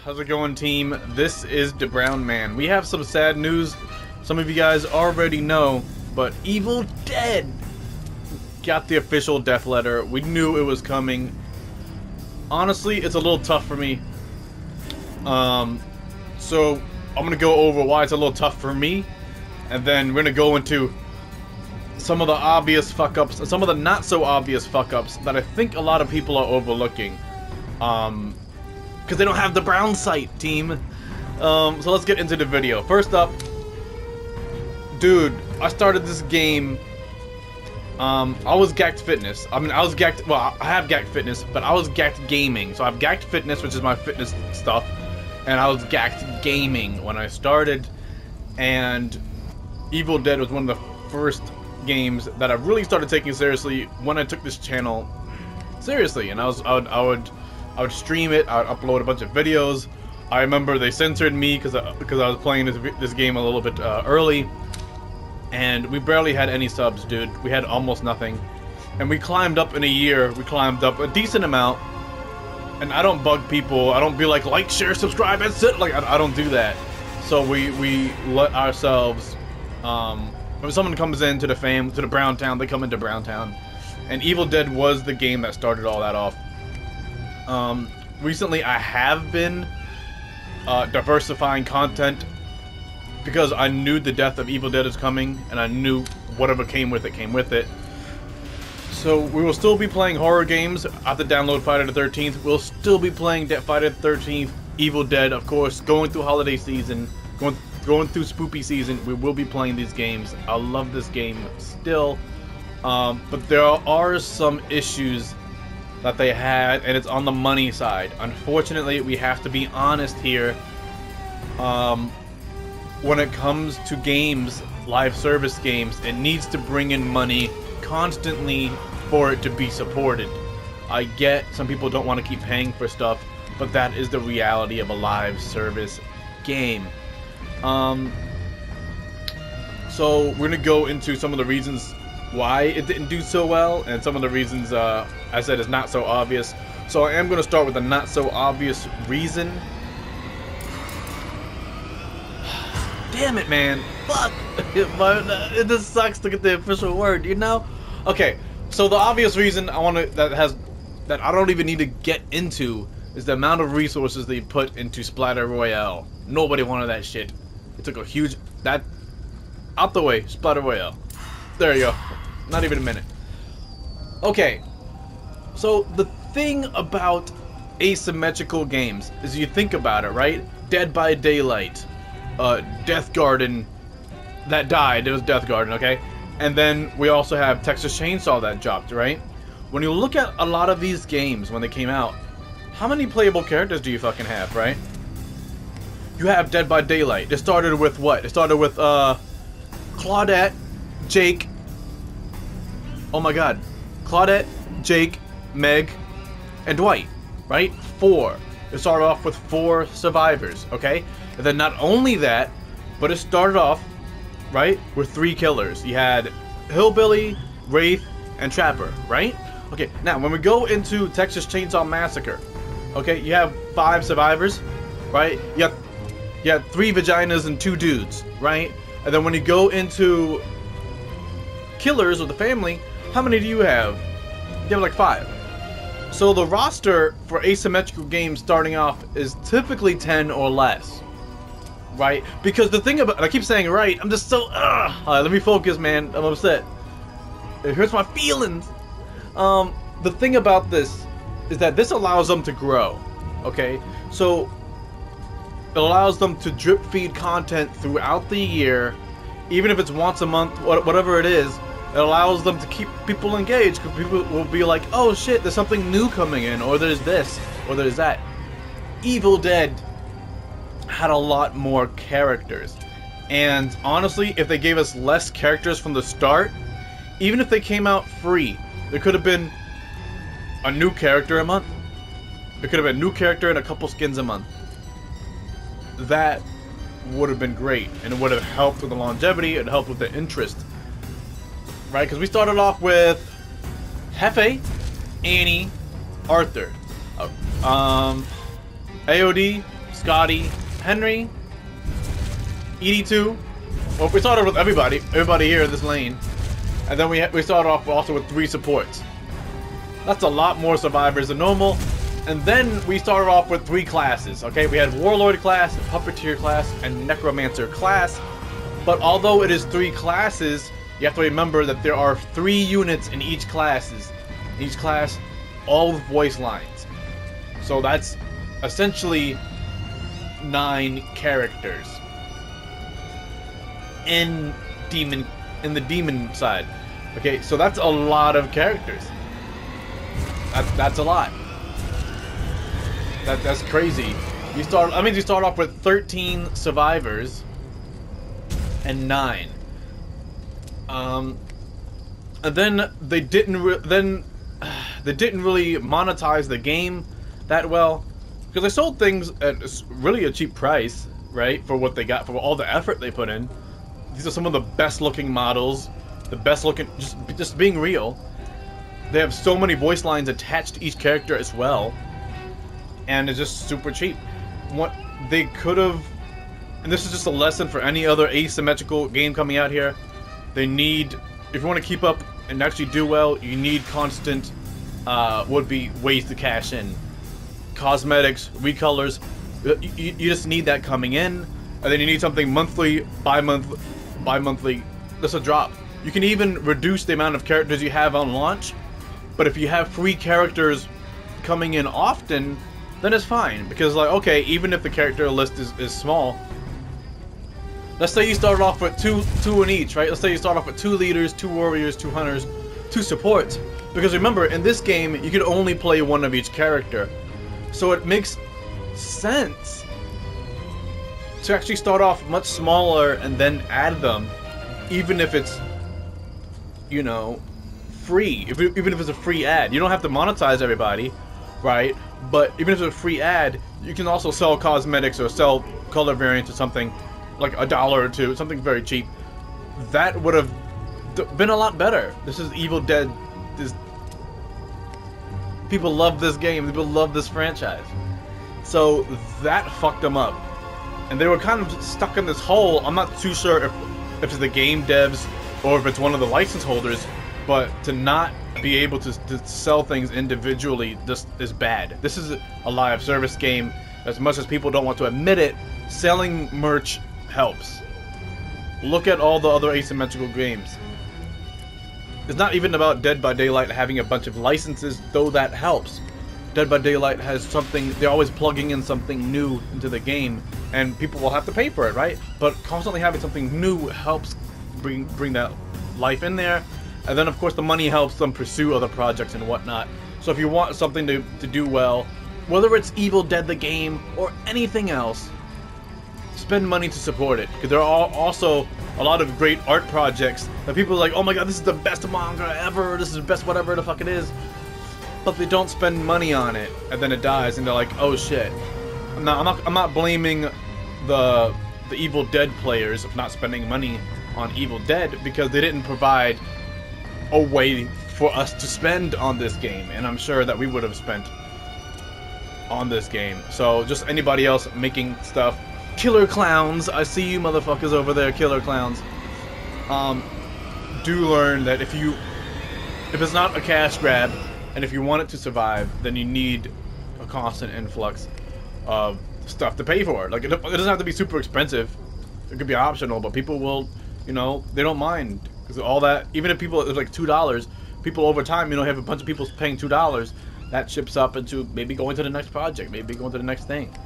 How's it going, team? This is the Brown Man. We have some sad news. Some of you guys already know, but Evil Dead got the official death letter. We knew it was coming. Honestly, it's a little tough for me. So I'm gonna go over why it's a little tough for me, and then we're gonna go into some of the obvious fuck-ups, and some of the not so obvious fuck-ups that I think a lot of people are overlooking. Because they don't have the brown sight, team. So let's get into the video. First up, dude, I started this game. I was Gacked Fitness. I mean, I was Gacked. Well, I have Gacked Fitness, but I was Gacked Gaming. So I have Gacked Fitness, which is my fitness stuff, and I was Gacked Gaming when I started. And Evil Dead was one of the first games that I really started taking seriously when I took this channel seriously. And I would stream it. I would upload a bunch of videos. I remember they censored me because I was playing this game a little bit early, and we barely had any subs, dude. We had almost nothing, and we climbed up in a year. We climbed up a decent amount, and I don't bug people. I don't be like, share, subscribe, and sit. Like I don't do that. So we let ourselves. When someone comes into the Brown Town, they come into Brown Town, and Evil Dead was the game that started all that off. Recently I have been diversifying content because I knew the death of Evil Dead is coming, and I knew whatever came with it. So we will still be playing horror games. I have to download Friday the 13th. We'll still be playing Friday the 13th, Evil Dead, of course, going through holiday season, going through spoopy season. We will be playing these games. I love this game still, but there are some issues that they had, and it's on the money side. Unfortunately, we have to be honest here. When it comes to games, live service games, it needs to bring in money constantly for it to be supported. I get some people don't want to keep paying for stuff, but that is the reality of a live service game. So we're gonna go into some of the reasons why it didn't do so well, and some of the reasons I said is not so obvious. So I am going to start with a not so obvious reason. Damn it, man. Fuck. It just sucks to get the official word, you know? Okay, so the obvious reason that I don't even need to get into is the amount of resources they put into Splatter Royale. Nobody wanted that shit. It took a huge... out the way, Splatter Royale. There you go. Not even a minute. Okay, so the thing about asymmetrical games is, you think about it, right? Dead by Daylight, Death Garden, that died. It was Death Garden, okay? And then we also have Texas Chainsaw that dropped, right? When you look at a lot of these games when they came out, how many playable characters do you fucking have, right? You have Dead by Daylight. It started with what? It started with Claudette, Jake. Oh my god. Claudette, Jake, Meg, and Dwight, right? 4. It started off with 4 survivors, okay? And then not only that, but it started off, right, with 3 killers. You had Hillbilly, Wraith, and Trapper, right? Okay, now when we go into Texas Chainsaw Massacre, okay, you have 5 survivors, right? You have 3 vaginas and 2 dudes, right? And then when you go into Killers with the family, how many do you have? You have like 5. So the roster for asymmetrical games starting off is typically 10 or less, right? Because the thing about, I keep saying right, I'm just so, let me focus, man. I'm upset. It hurts my feelings. The thing about this is that this allows them to grow, okay? So it allows them to drip feed content throughout the year, even if it's once a month, whatever it is. It allows them to keep people engaged, because people will be like, oh shit, there's something new coming in, or there's this, or there's that. Evil Dead had a lot more characters, and honestly, if they gave us less characters from the start, even if they came out free, there could have been a new character a month. There could have been a new character and a couple skins a month. That would have been great, and it would have helped with the longevity, it helped with the interest. Right, because we started off with Hefe, Annie, Arthur, AOD, Scotty, Henry, ED2. Well, we started with everybody here in this lane, and then we started off also with 3 supports. That's a lot more survivors than normal. And then we started off with 3 classes. Okay, we had Warlord class, Puppeteer class, and Necromancer class. But although it is 3 classes, you have to remember that there are 3 units in each classes. In each class, all with voice lines. So that's essentially 9 characters in the demon side. Okay, so that's a lot of characters. That's a lot. That's crazy. That means you start off with 13 survivors and 9. And then they didn't really monetize the game that well, because they sold things at really a cheap price, right? For what they got, for all the effort they put in. These are some of the best looking models, the best looking, just being real. They have so many voice lines attached to each character as well, and it's just super cheap. What they could have, and this is just a lesson for any other asymmetrical game coming out here, they need, if you want to keep up and actually do well, you need constant would be ways to cash in. Cosmetics, recolors, you just need that coming in, and then you need something monthly, bi-monthly, that's a drop. You can even reduce the amount of characters you have on launch, but if you have free characters coming in often, then it's fine, because like, okay, even if the character list is small, let's say you started off with two in each, right? Let's say you start off with 2 leaders, 2 warriors, 2 hunters, 2 supports, because remember, in this game, you can only play 1 of each character, so it makes sense to actually start off much smaller and then add them, even if it's, you know, free, even if it's a free ad. You don't have to monetize everybody, right? But even if it's a free ad, you can also sell cosmetics or sell color variants or something, like $1 or $2, something very cheap. That would have been a lot better. This is Evil Dead. People love this game. People love this franchise. So that fucked them up. And they were kind of stuck in this hole. I'm not too sure if it's the game devs or if it's one of the license holders, but to not be able to sell things individually just is bad. This is a live service game. As much as people don't want to admit it, selling merch helps. Look at all the other asymmetrical games. It's not even about Dead by Daylight having a bunch of licenses, though that helps. Dead by Daylight has something, they're always plugging in something new into the game, and people will have to pay for it, right? But constantly having something new helps bring that life in there. And then of course the money helps them pursue other projects and whatnot. So if you want something to do well, whether it's Evil Dead the game or anything else, spend money to support it. Because there are also a lot of great art projects that people are like, oh my god, this is the best manga ever, this is the best whatever the fuck it is. But they don't spend money on it, and then it dies, and they're like, oh shit. I'm not blaming the Evil Dead players of not spending money on Evil Dead, because they didn't provide a way for us to spend on this game, and I'm sure that we would have spent on this game. So just anybody else making stuff, Killer Clowns, I see you motherfuckers over there, Killer Clowns. Do learn that if it's not a cash grab, and if you want it to survive, then you need a constant influx of stuff to pay for. Like, it doesn't have to be super expensive. It could be optional, but people will, you know, they don't mind. Because all that, even if people, it's like $2, people over time, you know, have a bunch of people paying $2, that ships up into maybe going to the next project, maybe going to the next thing.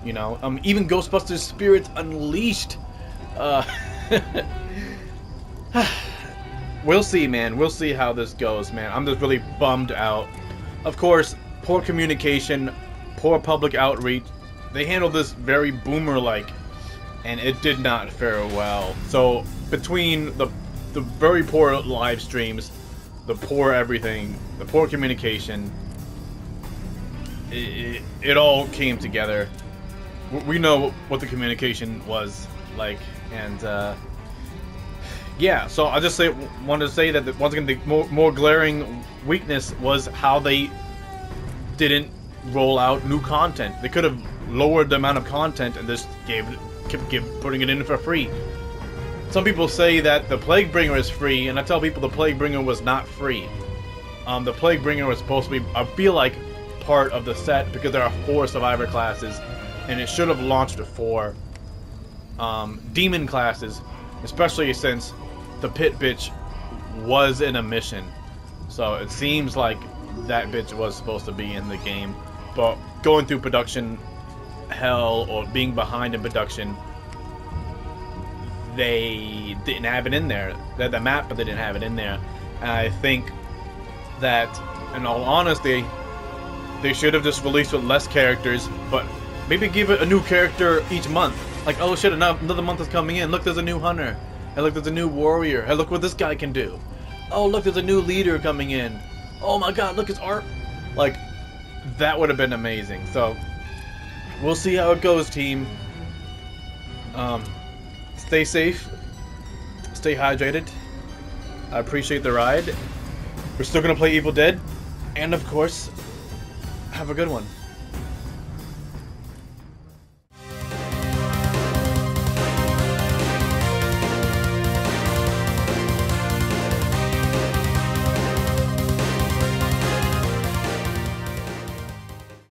You know, even Ghostbusters Spirits Unleashed. We'll see, man. We'll see how this goes, man. I'm just really bummed out. Of course, poor communication, poor public outreach. They handled this very boomer-like, and it did not fare well. So, between the very poor live streams, the poor everything, the poor communication, it all came together. We know what the communication was like, and yeah, so I just wanted to say that once again the more glaring weakness was how they didn't roll out new content. They could have lowered the amount of content and just kept putting it in for free. Some people say that the Plaguebringer is free, and I tell people the Plaguebringer was not free. The Plaguebringer was supposed to be, I feel like, part of the set because there are 4 survivor classes, and it should have launched 4 demon classes, especially since the pit bitch was in a mission. So it seems like that bitch was supposed to be in the game, but going through production hell or being behind in production, they didn't have it in there. They had the map, but they didn't have it in there. And I think that, in all honesty, they should have just released with less characters, but maybe give it a new character each month. Like, oh shit, another month is coming in. Look, there's a new hunter. Hey, look, there's a new warrior. Hey, look what this guy can do. Oh, look, there's a new leader coming in. Oh my god, look, his art. Like, that would have been amazing. So, we'll see how it goes, team. Stay safe. Stay hydrated. I appreciate the ride. We're still gonna play Evil Dead. And, of course, have a good one.